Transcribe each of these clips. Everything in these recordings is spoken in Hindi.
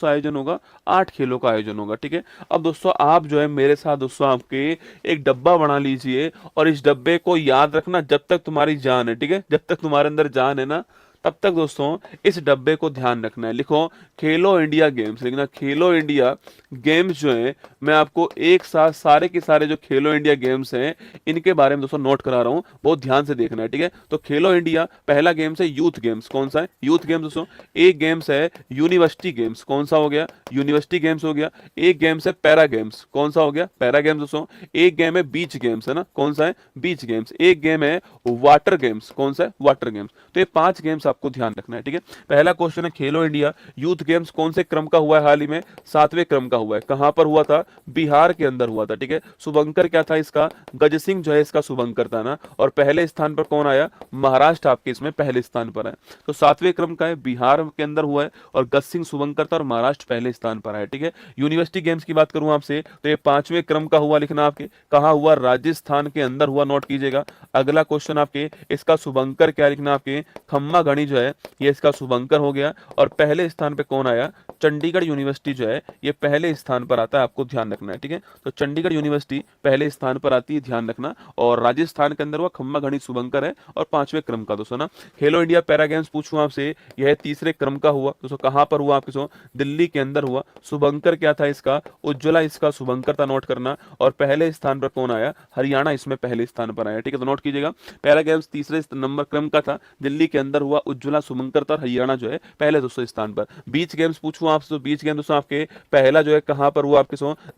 दोस्तों आयोजन होगा? 8 खेलों का आयोजन होगा, ठीक है। अब दोस्तों आप जो है मेरे साथ दोस्तों आपके एक डब्बा बना लीजिए और इस डब्बे को याद रखना जब तक तुम्हारी जान है, ठीक है। जब तक तुम्हारे अंदर जान है ना तब तक दोस्तों इस डब्बे को ध्यान रखना है। लिखो खेलो इंडिया गेम्स, लिखना खेलो इंडिया गेम्स जो है मैं आपको एक साथ सारे के सारे जो खेलो इंडिया गेम्स हैं इनके बारे में दोस्तों नोट करा रहा हूँ, बहुत ध्यान से देखना है, ठीक है। तो खेलो इंडिया पहला गेम्स है यूथ गेम्स, कौन सा है? यूथ गेम्स दोस्तों। एक गेम्स है यूनिवर्सिटी गेम्स, कौन सा हो गया? यूनिवर्सिटी गेम्स हो गया। एक गेम्स है पैरा गेम्स, कौन सा हो गया? पैरा गेम्स दोस्तों। एक गेम है बीच गेम्स, है ना, कौन सा है? Beach games. एक गेम है वाटर गेम्स, कौन सा है? Water games. तो ये 5 गेम्स आपको ध्यान रखना है, ठीक है। पहला क्वेश्चन है खेलो इंडिया यूथ गेम्स कौन से क्रम का हुआ है? हाल ही में 7वें क्रम का हुआ है। कहां पर हुआ था? बिहार के अंदर हुआ था, ठीक है। शुभंकर क्या था इसका? गज सिंह जो है इसका शुभंकर था ना। और पहले स्थान पर कौन आया? महाराष्ट्र आपके इसमें पहले स्थान पर है। तो 7वें क्रम का है, बिहार के अंदर हुआ है और गज सिंह शुभंकर था और महाराष्ट्र पहले स्थान पर है, ठीक है। यूनिवर्सिटी गेम्स की बात करूं आपसे तो ये 5वें क्रम का हुआ, लिखना आपके कहां हुआ? राजस्थान के अंदर हुआ, नोट कीजिएगा। अगला क्वेश्चन आपके इसका शुभंकर क्या लिखना आपके? खम्मा गणी जो है ये इसका शुभंकर हो गया। और पहले स्थान पे कौन आया? चंडीगढ़ यूनिवर्सिटी जो है ये पहले स्थान पर आता है, आपको ध्यान रखना है, ठीक है। तो चंडीगढ़ यूनिवर्सिटी पहले स्थान पर आती है, ध्यान रखना। और राजस्थान के अंदर हुआ खम्मा गणी शुभंकर है और 5वें क्रम का दोस्तों ना। खेलो इंडिया पैरा गेम्स पूछूं आपसे, यह तीसरे क्रम का हुआ दोस्तों। कहां पर हुआ आपके? दिल्ली के अंदर हुआ। शुभंकर क्या था इसका? उज्ज्वला इसका शुभंकर था, नोट करना। और पहले स्थान पर कौन आया? हरियाणा इसमें पहले स्थान पर आया, ठीक है। तो नोट कीजिएगा पैरा गेम्स तीसरे नंबर क्रम का था, दिल्ली के अंदर हुआ, उज्ज्वला शुभंकर था, हरियाणा जो है पहले दोस्तों स्थान पर। बीच गेम्स पूछूं आपसे तो बीच गेम दोस्तों आपके पहला जो है कहां पर हुआ आपके?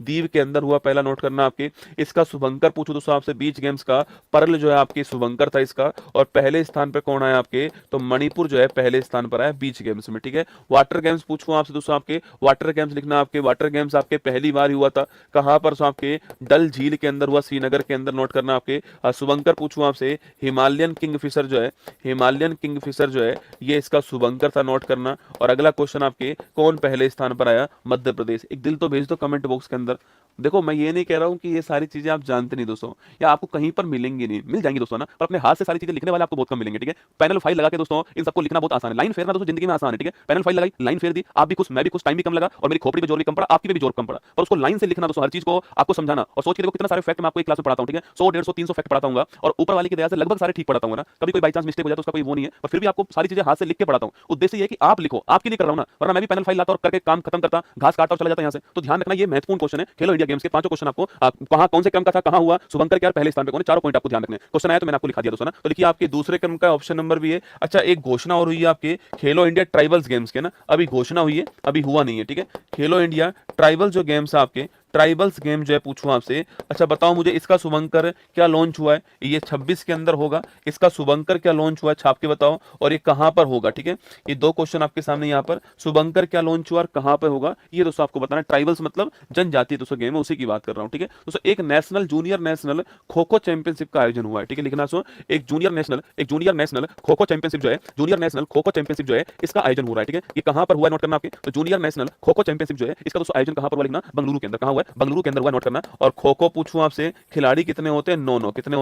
दीव के अंदर हुआ, पहला नोट करना आपके। इसका शुभंकर पूछूं दोस्तों आपसे बीच गेम्स का, पर्ल जो है आपके शुभंकर था इसका। और पहले स्थान पर कौन आया आपके? तो मणिपुर जो है पहले स्थान पर आया बीच गेम्स में, ठीक है। वाटर गेम्स पूछूं आपसे दोस्तों आपके, वाटर गेम्स लिखना आपके। वाटर गेम्स आपके पहली बार हुआ था, कहां पर? आपके डल झील के अंदर हुआ, श्रीनगर के अंदर, नोट करना आपके। शुभंकर पूछूं आपसे हिमालयन किंगफिशर जो है, हिमालयन किंगफिशर जो है ये इसका शुभंकर था, नोट करना। और अगला क्वेश्चन आपके कौन पहले स्थान पर आया? मध्य प्रदेश। एक दिल तो भेज दो कमेंट बॉक्स के अंदर। देखो मैं ये नहीं कह रहा हूं कि ये सारी चीजें आप जानते नहीं दोस्तों, या आपको कहीं पर मिलेंगी नहीं, मिल जाएंगी दोस्तों ना, पर अपने हाथ से सारी चीजें लिखने वाले आपको बहुत कम मिलेंगे, ठीक है। पैनल फाइल लगा के दोस्तों इन सबको लिखना बहुत आसान है। लाइन फेरना दोस्तों जिंदगी में आसान है, ठीक है। पैनल फाइल लगाई, लाइन फेर दी, आप भी खुश, मैं भी खुश, टाइम भी कम लगा और मेरी खोपड़ी पे जोर भी कम पड़ा, आपकी पे भी जोर कम पड़ा। पर उसको लाइन से लिखना दोस्तों, हर चीज को आपको समझाना। और सोच के देखो कितना सारे फैक्ट मैं आपको एक क्लास में पढ़ाता हूं, ठीक है। 100 150 300 फैक्ट पढ़ाता हूं और ऊपर वाले की दया से लगभग सारे ठीक पढ़ाता हूं ना। कभी कोई बाई चांस मिस्टेक हो जाए तो उसका कोई वो नहीं है, पर फिर भी आपको सारी चीजें हाथ से लिख के पढ़ाता हूं। उद्देश्य ये है कि आप लिखो, आपके लिए कर रहा हूं ना, वरना मैं भी पैनल फाइल लाता और करके काम खत्म करता, घास काटता और चला जाता यहां से। तो ध्यान रखना ये महत्वपूर्ण क्वेश्चन है। खेलो इंडिया गेम्स के 5 क्वेश्चन आपको कहां कौन से क्रम का था, कहां हुआ, शुभंकर क्या पहले स्थान पे कौन है, चारों पॉइंट आपको ध्यान रखने। क्वेश्चन आया तो मैंने आपको लिखा दिया दोस्तों ना। तो लिखिए आपके दूसरे क्रम का ऑप्शन नंबर भी है। अच्छा एक घोषणा और हुई है आपके खेलो इंडिया ट्राइबल्स गेम्स के ना, अभी घोषणा हुई है, अभी हुआ नहीं है, ठीक है। खेलो इंडिया ट्राइबल जो गेम्स है आपके, ट्राइबल्स गेम जो है पूछूं आपसे, अच्छा बताओ मुझे इसका शुभंकर क्या लॉन्च हुआ है? ये 26 के अंदर होगा। इसका शुभंकर क्या लॉन्च हुआ है छाप के बताओ, और ये कहां पर होगा, ठीक है। ये 2 क्वेश्चन आपके सामने यहाँ पर, शुभंकर क्या लॉन्च हुआ और कहां पर होगा, ये दोस्तों आपको बताना है। ट्राइबल्स मतलब जनजातीय दोस्तों गेम है, उसी की बात कर रहा हूं, ठीक है दोस्तों। एक national junior national kho kho championship का आयोजन हुआ है, ठीक है। लिखना सो एक junior national kho kho championship जो है, junior national kho kho championship जो है इसका आयोजन हो रहा है, ठीक है। ये कहां पर हुआ नोट करना आपके, तो junior national kho kho championship जो है इसका दोस्तों आयोजन कहां पर हुआ, लिखना बंगलुरु के अंदर। कहां हुआ है? बंगलुरु के अंदर हुआ, नोट करना। और खो खो पूछूं आपसे खिलाड़ी कितने होते हैं? 9 9 कितने